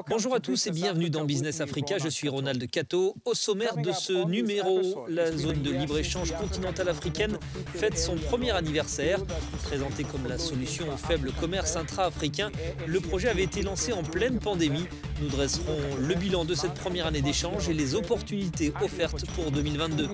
Bonjour à tous et bienvenue dans Business Africa, je suis Ronald Cato. Au sommaire de ce numéro, la zone de libre-échange continentale africaine fête son premier anniversaire. Présenté comme la solution au faible commerce intra-africain, le projet avait été lancé en pleine pandémie. Nous dresserons le bilan de cette première année d'échange et les opportunités offertes pour 2022.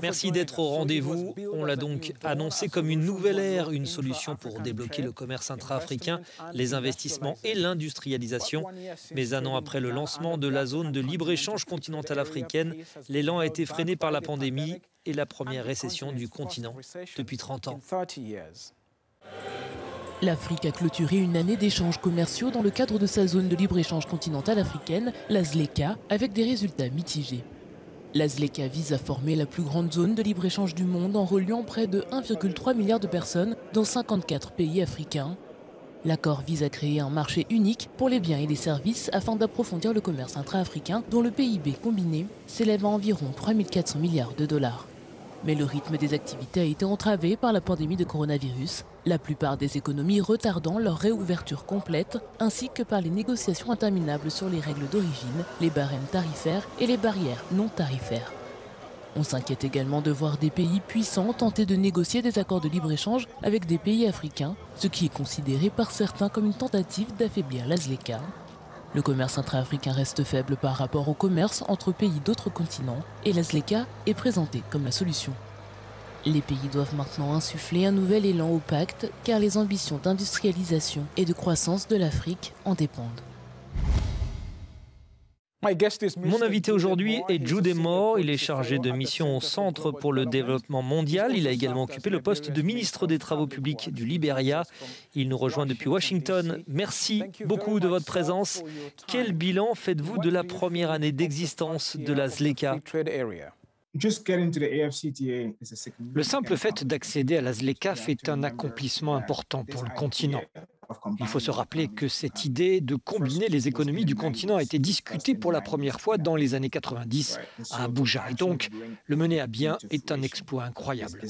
Merci d'être au rendez-vous. On l'a donc annoncé comme une nouvelle ère, une solution pour débloquer le commerce intra-africain, les investissements et l'industrialisation. Mais un an après le lancement de la zone de libre-échange continentale africaine, l'élan a été freiné par la pandémie et la première récession du continent depuis 30 ans. L'Afrique a clôturé une année d'échanges commerciaux dans le cadre de sa zone de libre-échange continentale africaine, la ZLECA, avec des résultats mitigés. La ZLECA vise à former la plus grande zone de libre-échange du monde en reliant près de 1,3 milliard de personnes dans 54 pays africains. L'accord vise à créer un marché unique pour les biens et les services afin d'approfondir le commerce intra-africain dont le PIB combiné s'élève à environ 3 400 milliards de dollars. Mais le rythme des activités a été entravé par la pandémie de coronavirus, la plupart des économies retardant leur réouverture complète, ainsi que par les négociations interminables sur les règles d'origine, les barèmes tarifaires et les barrières non tarifaires. On s'inquiète également de voir des pays puissants tenter de négocier des accords de libre-échange avec des pays africains, ce qui est considéré par certains comme une tentative d'affaiblir la ZLECA. Le commerce intra-africain reste faible par rapport au commerce entre pays d'autres continents et la ZLECA est présentée comme la solution. Les pays doivent maintenant insuffler un nouvel élan au pacte car les ambitions d'industrialisation et de croissance de l'Afrique en dépendent. Mon invité aujourd'hui est Jude Moore. Il est chargé de mission au Centre pour le développement mondial. Il a également occupé le poste de ministre des Travaux publics du Libéria. Il nous rejoint depuis Washington. Merci beaucoup de votre présence. Quel bilan faites-vous de la première année d'existence de la ZLECA ? Le simple fait d'accéder à la ZLECA fait un accomplissement important pour le continent. Il faut se rappeler que cette idée de combiner les économies du continent a été discutée pour la première fois dans les années 90 à Abuja. Et donc, le mener à bien est un exploit incroyable.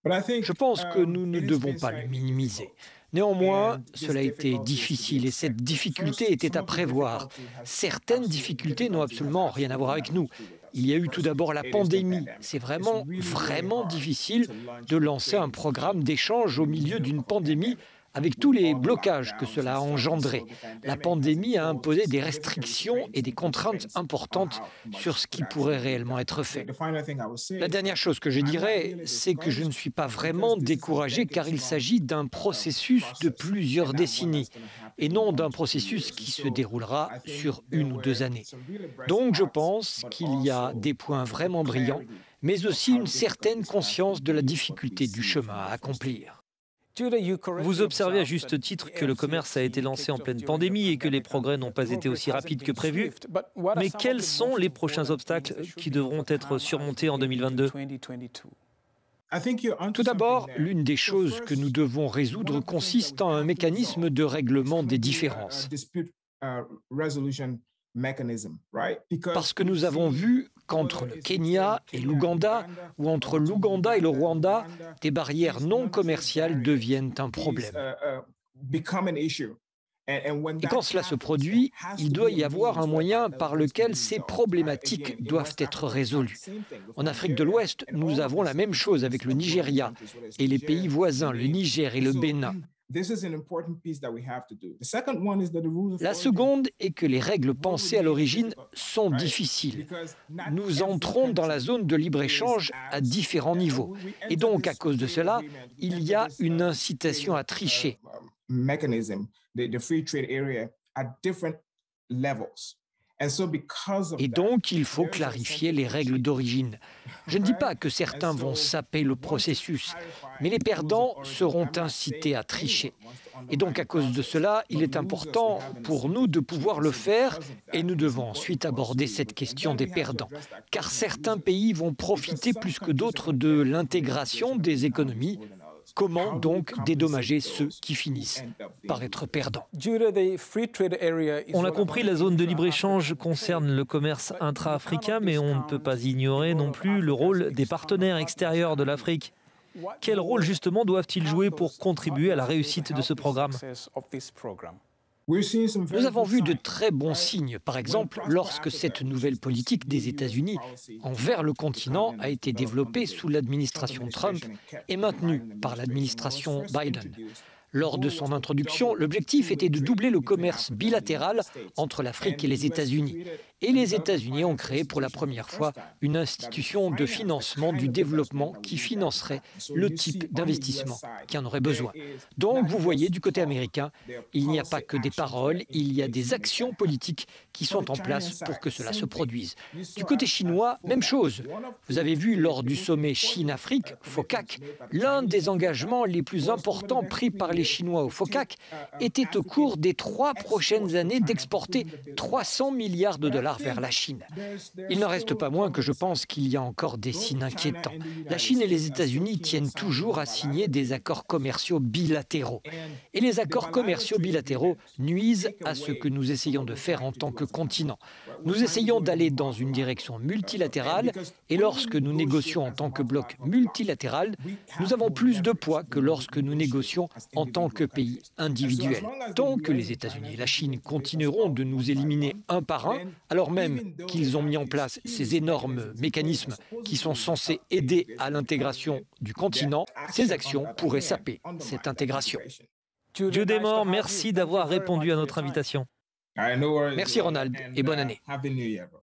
Je pense que nous ne devons pas le minimiser. Néanmoins, cela a été difficile et cette difficulté était à prévoir. Certaines difficultés n'ont absolument rien à voir avec nous. Il y a eu tout d'abord la pandémie. C'est vraiment difficile de lancer un programme d'échange au milieu d'une pandémie avec tous les blocages que cela a engendré. La pandémie a imposé des restrictions et des contraintes importantes sur ce qui pourrait réellement être fait. La dernière chose que je dirais, c'est que je ne suis pas vraiment découragé car il s'agit d'un processus de plusieurs décennies et non d'un processus qui se déroulera sur 1 ou 2 années. Donc je pense qu'il y a des points vraiment brillants, mais aussi une certaine conscience de la difficulté du chemin à accomplir. Vous observez à juste titre que le commerce a été lancé en pleine pandémie et que les progrès n'ont pas été aussi rapides que prévu. Mais quels sont les prochains obstacles qui devront être surmontés en 2022 ? Tout d'abord, l'une des choses que nous devons résoudre consiste en un mécanisme de règlement des différences. Parce que nous avons vu qu'entre le Kenya et l'Ouganda, ou entre l'Ouganda et le Rwanda, des barrières non commerciales deviennent un problème. Et quand cela se produit, il doit y avoir un moyen par lequel ces problématiques doivent être résolues. En Afrique de l'Ouest, nous avons la même chose avec le Nigeria et les pays voisins, le Niger et le Bénin. La seconde est que les règles pensées à l'origine sont difficiles. Nous entrons dans la zone de libre-échange à différents niveaux. Et donc, à cause de cela, il y a une incitation à tricher. Et donc, il faut clarifier les règles d'origine. Je ne dis pas que certains vont saper le processus, mais les perdants seront incités à tricher. Et donc, à cause de cela, il est important pour nous de pouvoir le faire et nous devons ensuite aborder cette question des perdants. Car certains pays vont profiter plus que d'autres de l'intégration des économies. Comment donc dédommager ceux qui finissent par être perdants? On l'a compris, la zone de libre-échange concerne le commerce intra-africain, mais on ne peut pas ignorer non plus le rôle des partenaires extérieurs de l'Afrique. Quel rôle justement doivent-ils jouer pour contribuer à la réussite de ce programme? Nous avons vu de très bons signes, par exemple, lorsque cette nouvelle politique des États-Unis envers le continent a été développée sous l'administration Trump et maintenue par l'administration Biden. Lors de son introduction, l'objectif était de doubler le commerce bilatéral entre l'Afrique et les États-Unis. Et les États-Unis ont créé pour la première fois une institution de financement du développement qui financerait le type d'investissement qui en aurait besoin. Donc, vous voyez, du côté américain, il n'y a pas que des paroles, il y a des actions politiques qui sont en place pour que cela se produise. Du côté chinois, même chose. Vous avez vu lors du sommet Chine-Afrique, FOCAC, l'un des engagements les plus importants pris par les Chinois au FOCAC était au cours des 3 prochaines années d'exporter 300 milliards de dollars vers la Chine. Il n'en reste pas moins que je pense qu'il y a encore des signes inquiétants. La Chine et les États-Unis tiennent toujours à signer des accords commerciaux bilatéraux. Et les accords commerciaux bilatéraux nuisent à ce que nous essayons de faire en tant que continent. Nous essayons d'aller dans une direction multilatérale et lorsque nous négocions en tant que bloc multilatéral, nous avons plus de poids que lorsque nous négocions en tant que pays individuel. Tant que les États-Unis et la Chine continueront de nous éliminer un par un, alors même qu'ils ont mis en place ces énormes mécanismes qui sont censés aider à l'intégration du continent, ces actions pourraient saper cette intégration. Dieu des morts, merci d'avoir répondu à notre invitation. Merci Ronald et bonne année.